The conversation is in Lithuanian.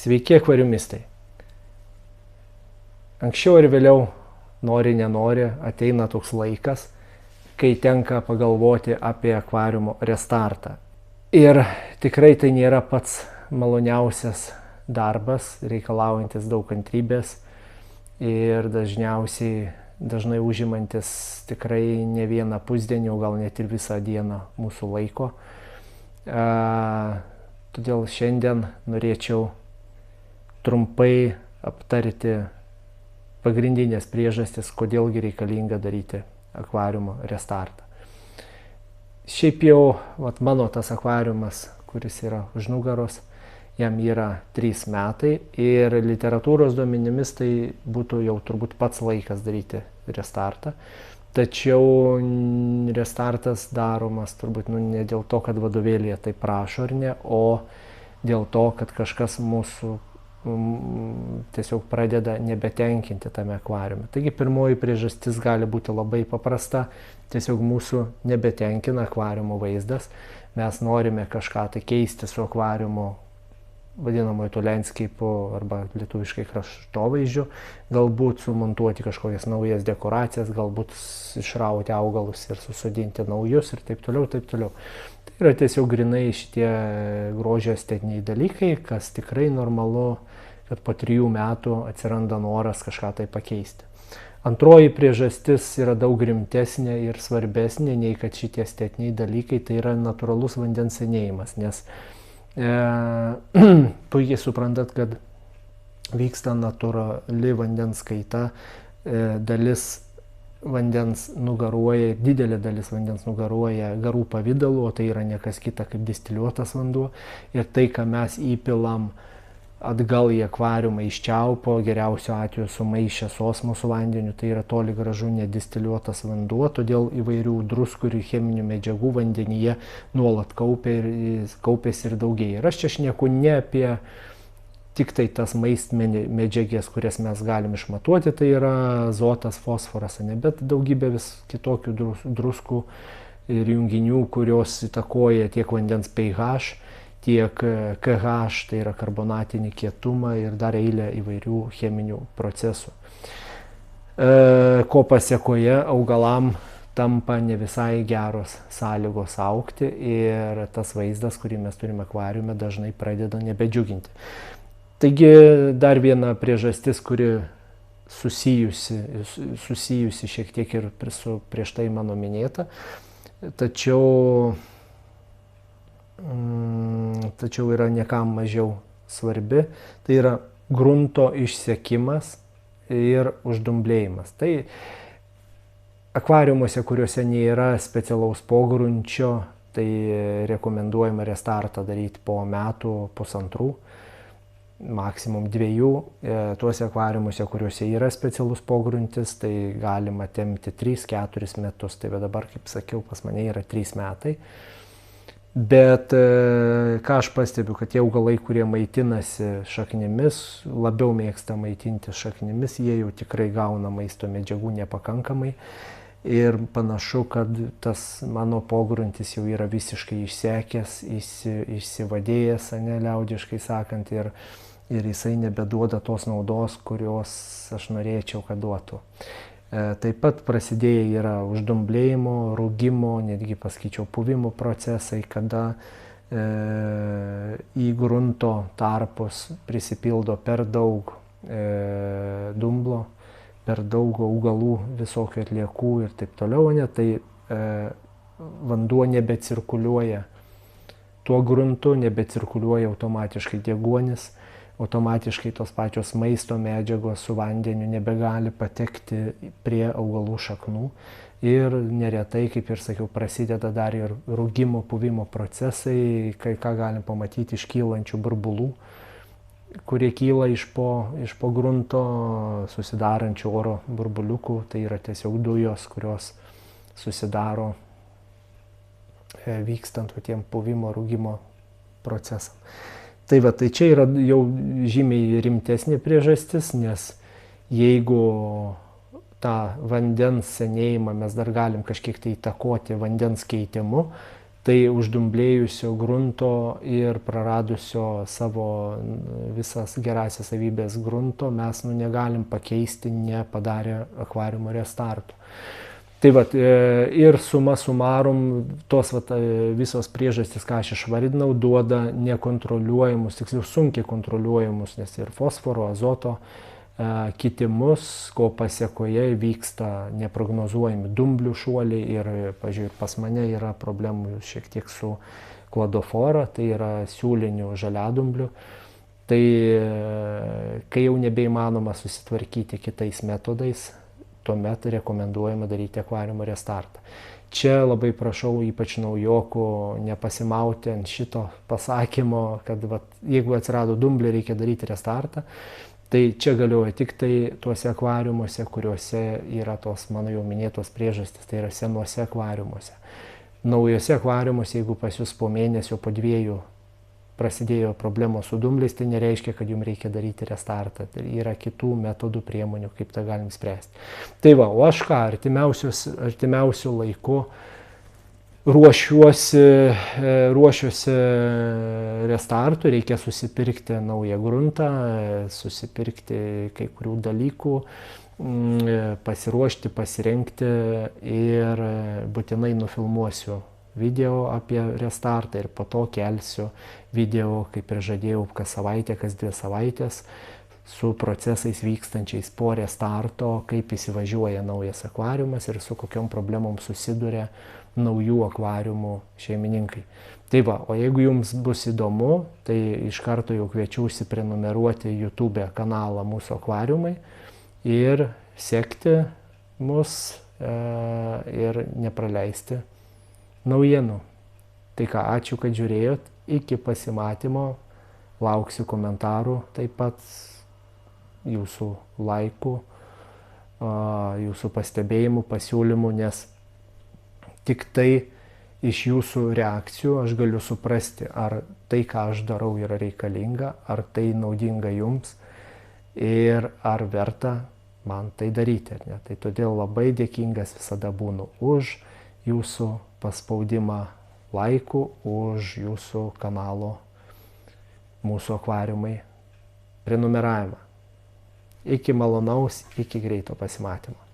Sveiki akvariumistai. Anksčiau ir vėliau, nori nenori, ateina toks laikas, kai tenka pagalvoti apie akvariumo restartą. Ir tikrai tai nėra pats maloniausias darbas, reikalaujantis daug kantrybės ir dažnai užimantis tikrai ne vieną pusdienį, o gal net ir visą dieną mūsų laiko. Todėl šiandien norėčiau trumpai aptarti pagrindinės priežastis, kodėlgi reikalinga daryti akvariumo restartą. Šiaip jau mano tas akvariumas, kuris yra už nugaros, jam yra 3 metai ir literatūros duomenimis tai būtų jau turbūt pats laikas daryti restartą. Tačiau restartas daromas turbūt ne dėl to, kad vadovėlyje tai prašo ar ne, o dėl to, kad kažkas mūsų tiesiog pradeda nebetenkinti tame akvariume. Taigi pirmoji priežastis gali būti labai paprasta, tiesiog mūsų nebetenkina akvariumo vaizdas. Mes norime kažką tai keisti su akvariumu, vadinamoju to landscape'u arba lietuviškai kraštovaizdžiu, galbūt sumontuoti kažkokias naujas dekoracijas, galbūt išrauti augalus ir susodinti naujus ir taip toliau, taip toliau. Tai yra tiesiog grinai šitie grožio estetiniai dalykai, kas tikrai normalu, kad po 3 metų atsiranda noras kažką tai pakeisti. Antroji priežastis yra daug rimtesnė ir svarbesnė nei kad šitie estetiniai dalykai, tai yra natūralus vandens senėjimas, nes puikiai suprantat, kad vyksta natūrali vandens kaita, didelė dalis vandens nugaruoja garų pavidalu, o tai yra ne kas kita kaip distiliuotas vanduo. Ir tai, ką mes įpilam atgal į akvariumą iš čiaupo, geriausiu atveju sumaišę su osmoso vandeniu, tai yra toli gražu nedistiliuotas vanduo, todėl įvairių druskų ir cheminių medžiagų vandenyje nuolat kaupėsi ir daugėja. Ir aš čia šneku ne apie tik tai tas maistmedžiagas, kurias mes galim išmatuoti, tai yra azotas, fosforas, bet daugybė vis kitokių druskų ir junginių, kurios įtakoja tiek vandens pH, tiek KH, tai yra karbonatinį kietumą ir dar eilę įvairių cheminių procesų. Ko pasiekoje augalam tampa ne visai geros sąlygos augti ir tas vaizdas, kurį mes turime akvariume, dažnai pradeda nebedžiuginti. Taigi dar viena priežastis, kuri susijusi šiek tiek ir su prieš tai mano minėta, tačiau yra niekam mažiau svarbi, tai yra grunto išsekimas ir uždumblėjimas. Tai akvariumuose, kuriuose nėra specialaus pogrunčio, tai rekomenduojama restartą daryti po metų, pusantrų, maksimum 2. Tuose akvariumuose, kuriuose yra specialus pogruntis, tai galima tempti 3-4 metus. Tai dabar, kaip sakiau, pas mane yra 3 metai. Bet ką aš pastebiu, kad tie augalai, kurie maitinasi šaknimis, labiau mėgsta maitinti šaknimis, jie jau tikrai gauna maisto medžiagų nepakankamai. Ir panašu, kad tas mano pogruntis jau yra visiškai išsekęs, išsivadėjęs, liaudiškai sakant, ir jisai nebeduoda tos naudos, kurios aš norėčiau, kad duotų. Taip pat prasidėję yra uždumblėjimo, rūgimo, netgi pasakyčiau puvimo procesai, kada į grunto tarpus prisipildo per daug dumblo, per daug augalų, visokių atliekų ir taip toliau, tai vanduo nebecirkuliuoja tuo gruntu, nebecirkuliuoja automatiškai deguonis, automatiškai tos pačios maisto medžiagos su vandeniu nebegali patekti prie augalų šaknų ir neretai, kaip ir sakiau, prasideda dar ir rūgimo, puvimo procesai, ką galim pamatyti iš kylančių burbulų, kurie kyla iš po grunto, susidarančių oro burbuliukų, tai yra tiesiog dujos, kurios susidaro vykstant tiem puvimo, rūgimo procesam. Tai čia yra jau žymiai rimtesnė priežastis, nes jeigu tą vandens senėjimą mes dar galim kažkiek tai įtakoti vandens keitimu, tai uždumblėjusio grunto ir praradusio savo visas gerasias savybės grunto mes negalim pakeisti nepadarę akvariumo restarto. Tai vat, ir suma sumarum, tos vat, visos priežastys, ką aš išvardinau, duoda nekontroliuojamus, tiksliau sunkiai kontroliuojamus, nes ir fosforo, azoto kitimus, ko pasiekoje vyksta neprognozuojami dumblių šuoliai ir, pažiūrėjau, pas mane yra problemų šiek tiek su klodofora, tai yra siūlinių žaliadumblių. Tai kai jau nebeįmanoma susitvarkyti kitais metodais, tuomet rekomenduojama daryti akvariumo restartą. Čia labai prašau ypač naujokų nepasimauti ant šito pasakymo, kad jeigu atsirado dumbliai, reikia daryti restartą. Tai čia galioja tik tai tuose akvariumuose, kuriuose yra tos mano jau minėtos priežastys, tai yra senuose akvariumuose. Naujose akvariumuose, jeigu pas jūs po mėnesio, po 2 prasidėjo problemos su dumbliais, tai nereiškia, kad jums reikia daryti restartą. Tai yra kitų metodų, priemonių, kaip tą galim spręsti. Tai va, o aš ką, artimiausiu laiku ruošiuosi restartui, reikia susipirkti naują gruntą, susipirkti kai kurių dalykų, pasiruošti, pasirengti ir būtinai nufilmuosiu video apie restartą ir po to kelsiu video, kaip ir žadėjau, kas savaitę, kas 2 savaitės su procesais vykstančiais po restarto, kaip įsivažiuoja naujas akvariumas ir su kokiom problemom susiduria naujų akvariumų šeimininkai. Tai va, o jeigu jums bus įdomu, tai iš karto jau kviečiu užsiprenumeruoti YouTube kanalą Mūsų akvariumai ir sekti mus ir nepraleisti naujienų. Tai ką, ačiū, kad žiūrėjot, iki pasimatymo, lauksiu komentarų, taip pat jūsų laikų, jūsų pastebėjimų, pasiūlymų, nes tik tai iš jūsų reakcijų aš galiu suprasti, ar tai, ką aš darau, yra reikalinga, ar tai naudinga jums ir ar verta man tai daryti. Ne? Tai todėl labai dėkingas visada būnu už jūsų paspaudimą laikų, už jūsų kanalo Mūsų akvariumai prenumeravimą. Iki malonaus, iki greito pasimatymo.